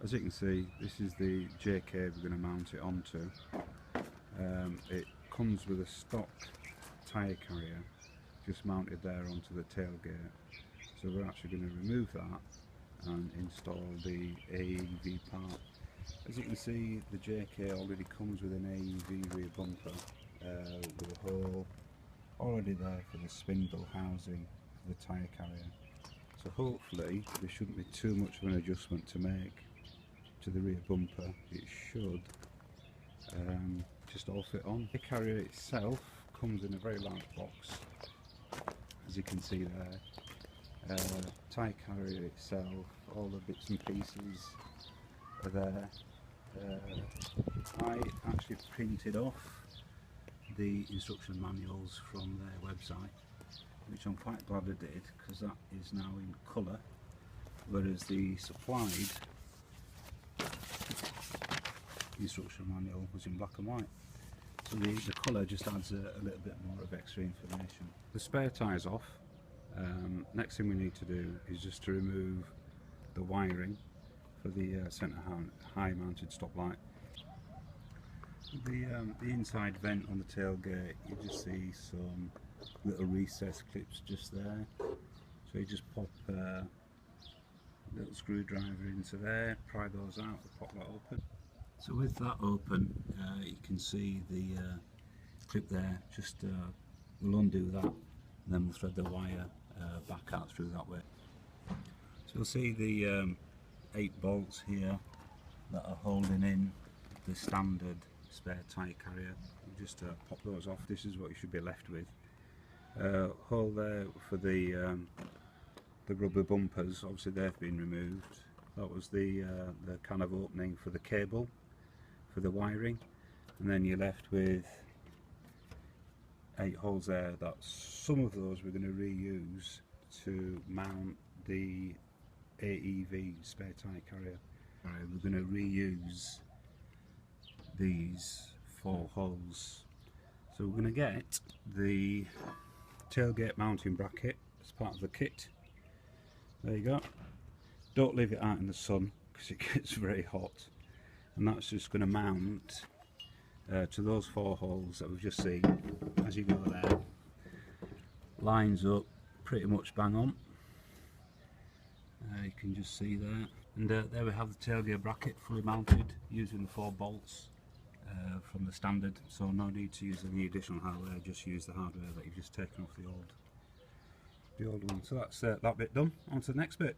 As you can see, this is the JK we're going to mount it onto. It comes with a stock tyre carrier just mounted there onto the tailgate, so we're actually going to remove that and install the AEV part. As you can see, the JK already comes with an AEV rear bumper with a hole already there for the spindle housing for the tyre carrier, so hopefully there shouldn't be too much of an adjustment to make to the rear bumper. It should just all fit on. The carrier itself comes in a very large box, as you can see there. Tyre carrier itself, all the bits and pieces are there. I actually printed off the instruction manuals from their website, which I'm quite glad I did, because that is now in colour, whereas the supplied instruction manual was in black and white. So the colour just adds a little bit more of extra information. The spare tyre's off. Next thing we need to do is just to remove the wiring for the centre high mounted stoplight. The inside vent on the tailgate, you just see some little recess clips just there. So you just pop a little screwdriver into there, pry those out, and pop that open. So with that open, you can see the clip there. Just we'll undo that, and then we'll thread the wire back out through that way. So you'll see the 8 bolts here that are holding in the standard spare tyre carrier. You just pop those off. This is what you should be left with. Hole there for the rubber bumpers. Obviously they've been removed. That was the kind of opening for the cable for the wiring, and then you're left with 8 holes there. That some of those we're going to reuse to mount the AEV spare tyre carrier. We're going to reuse these 4 holes. So we're going to get the tailgate mounting bracket as part of the kit. There you go. Don't leave it out in the sun because it gets very hot, and that's just going to mount to those 4 holes that we've just seen. As you go there, lines up pretty much bang on. You can just see there, and there we have the tailgate bracket fully mounted using the 4 bolts from the standard, so no need to use any additional hardware, just use the hardware that you've just taken off the old one. So that's that bit done. On to the next bit.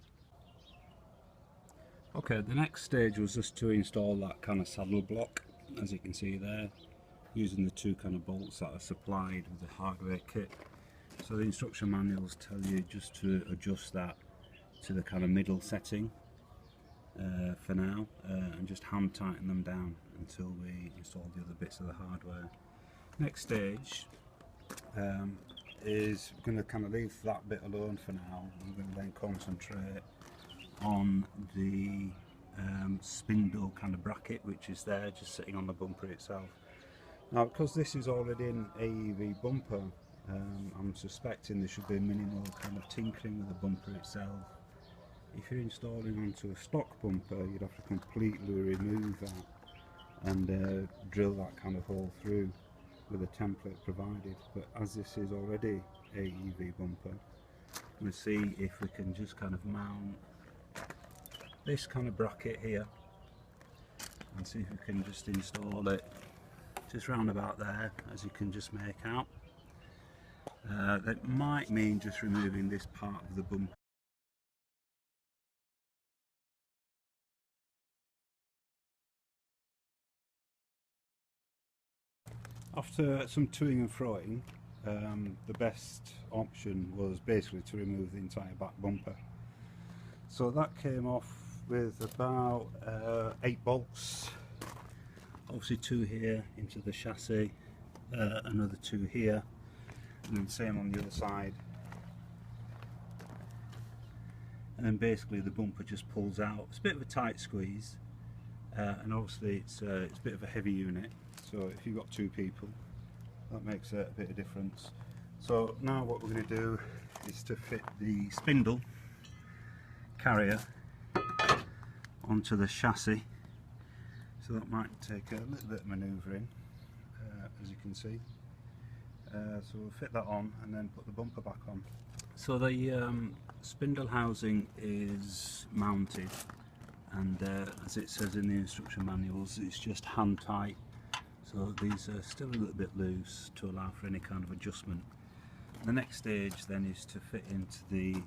Okay, the next stage was just to install that kind of saddle block, as you can see there, using the 2 kind of bolts that are supplied with the hardware kit. So the instruction manuals tell you just to adjust that to the kind of middle setting for now, and just hand tighten them down until we install the other bits of the hardware. Next stage is going to kind of leave that bit alone for now. I'm going to then concentrate on the spindle kind of bracket, which is there just sitting on the bumper itself. Now, because this is already an AEV bumper, I'm suspecting there should be minimal kind of tinkering with the bumper itself. If you're installing onto a stock bumper, you'd have to completely remove that and drill that kind of hole through with a template provided. But as this is already AEV bumper, we'll see if we can just kind of mount this kind of bracket here and see if we can just install it just round about there, as you can just make out. That might mean just removing this part of the bumper. After some toing and froing, the best option was basically to remove the entire back bumper. So that came off with about 8 bolts, obviously 2 here into the chassis, another 2 here, and then same on the other side. And then basically the bumper just pulls out. It's a bit of a tight squeeze, and obviously it's a bit of a heavy unit, so if you've got 2 people, that makes a bit of difference. So now what we're going to do is to fit the spindle carrier onto the chassis, so that might take a little bit of manoeuvring, as you can see. So we'll fit that on and then put the bumper back on. So the spindle housing is mounted, and as it says in the instruction manuals, it's just hand tight, so these are still a little bit loose to allow for any kind of adjustment. The next stage then is to fit into the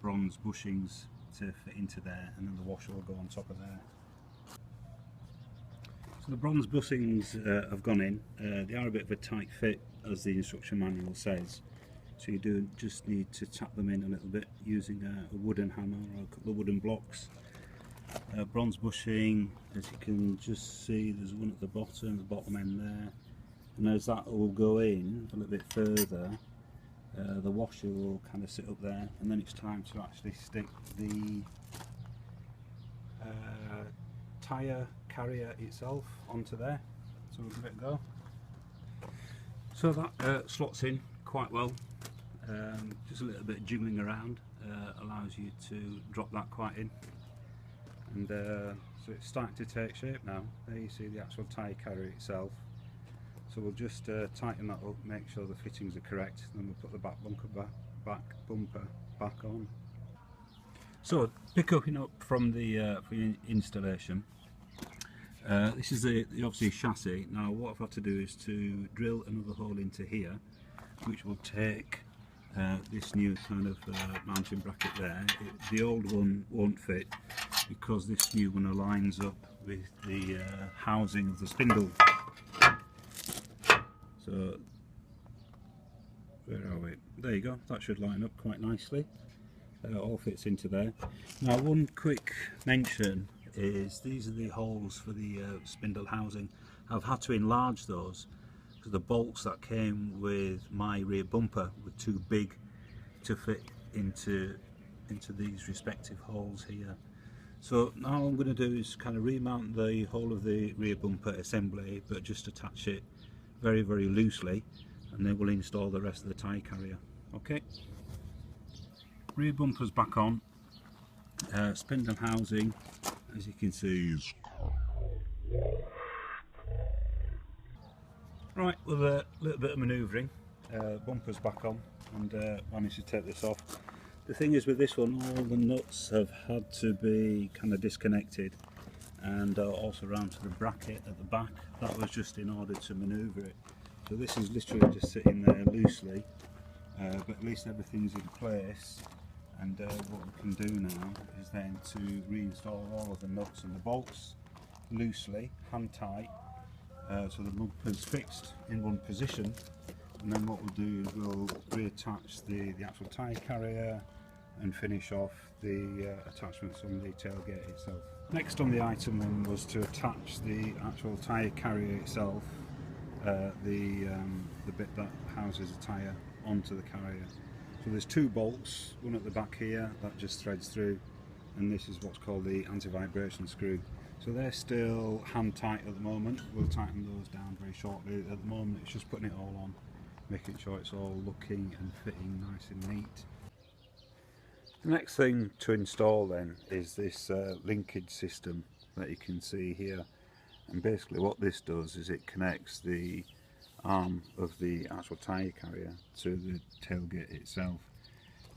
bronze bushings to fit into there, and then the washer will go on top of there. So the bronze bushings have gone in. They are a bit of a tight fit, as the instruction manual says, so you do just need to tap them in a little bit using a wooden hammer or a couple of wooden blocks. Bronze bushing, as you can just see, there's one at the bottom end there, and as that will go in a little bit further, the washer will kind of sit up there, and then it's time to actually stick the tyre carrier itself onto there. So we'll give it a go. So that slots in quite well. Just a little bit of jiggling around allows you to drop that quite in, and so it's starting to take shape now. There you see the actual tyre carrier itself. So we'll just tighten that up, make sure the fittings are correct, and then we'll put the back bumper back on. So picking up from the installation, this is the obviously chassis. Now what I've had to do is to drill another hole into here, which will take this new kind of mounting bracket there. The old one won't fit because this new one aligns up with the housing of the spindle. So where are we? There you go, that should line up quite nicely. All fits into there. Now one quick mention is these are the holes for the spindle housing. I've had to enlarge those because the bolts that came with my rear bumper were too big to fit into these respective holes here. So now all I'm going to do is kind of remount the whole of the rear bumper assembly, but just attach it very loosely, and then we'll install the rest of the tyre carrier. Okay, rear bumper's back on. Spindle housing, as you can see, is right with a little bit of manoeuvring. Bumper's back on, and managed to take this off. The thing is with this one, all the nuts have had to be kind of disconnected, and also around to the bracket at the back. That was just in order to manoeuvre it. So this is literally just sitting there loosely, but at least everything's in place. And what we can do now is then to reinstall all of the nuts and the bolts loosely, hand tight, so the bumper's fixed in one position. And then what we'll do is we'll reattach the actual tyre carrier and finish off the attachments on the tailgate itself. Next on the item then was to attach the actual tyre carrier itself, the bit that houses the tyre, onto the carrier. So there's two bolts, one at the back here that just threads through, and this is what's called the anti-vibration screw. So they're still hand tight at the moment. We'll tighten those down very shortly. At the moment it's just putting it all on, making sure it's all looking and fitting nice and neat. The next thing to install then is this linkage system that you can see here, and basically what this does is it connects the arm of the actual tyre carrier to the tailgate itself.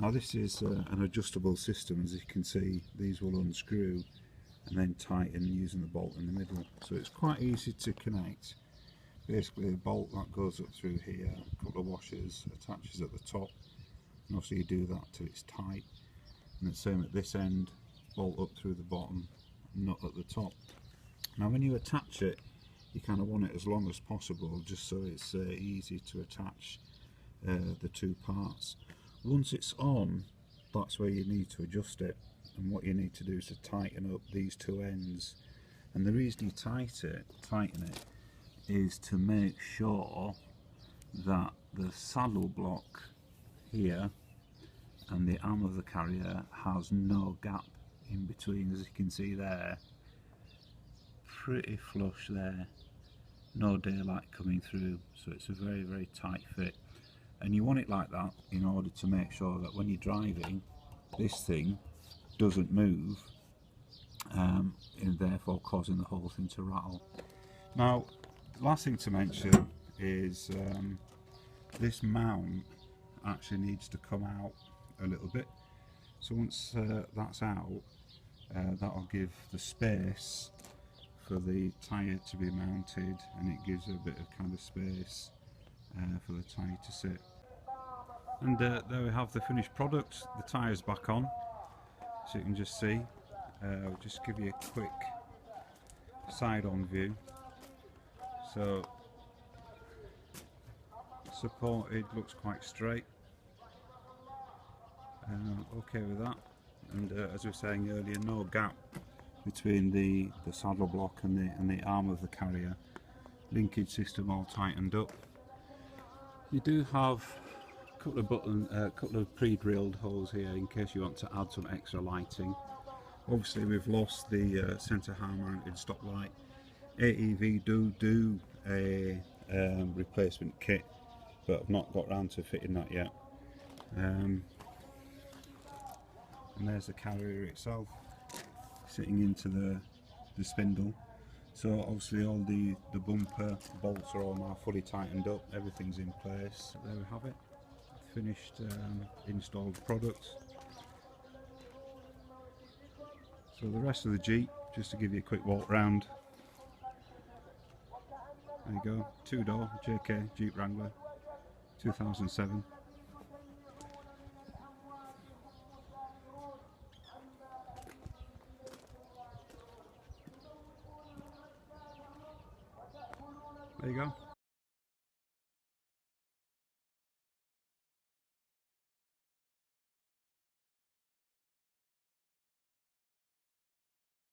Now this is an adjustable system. As you can see, these will unscrew and then tighten using the bolt in the middle, so it's quite easy to connect. Basically a bolt that goes up through here, a couple of washers, attaches at the top, and obviously you do that till it's tight, and the same at this end, bolt up through the bottom, nut at the top. Now when you attach it, you kind of want it as long as possible, just so it's easy to attach the two parts. Once it's on, that's where you need to adjust it, and what you need to do is to tighten up these two ends. And the reason you tighten it is to make sure that the saddle block here and the arm of the carrier has no gap in between. As you can see there, pretty flush there, no daylight coming through, so it's a very tight fit. And you want it like that in order to make sure that when you're driving, this thing doesn't move and therefore causing the whole thing to rattle. Now, last thing to mention is this mount actually needs to come out a little bit. So once that's out, that'll give the space for the tyre to be mounted, and it gives a bit of kind of space for the tyre to sit. And there we have the finished product. The tyre's back on, so you can just see. I'll just give you a quick side-on view. So supported, looks quite straight. Okay with that. And as we were saying earlier, no gap between the saddle block and the arm of the carrier. Linkage system all tightened up. You do have a couple of pre-drilled holes here in case you want to add some extra lighting. Obviously we've lost the centre harm mounted stop light. AEV do a replacement kit, but I've not got round to fitting that yet. And there's the carrier itself sitting into the spindle. So obviously all the bumper bolts are all now fully tightened up, everything's in place. There we have it, finished installed product. So the rest of the Jeep, just to give you a quick walk round. There you go, 2-door JK Jeep Wrangler, 2007. There you go.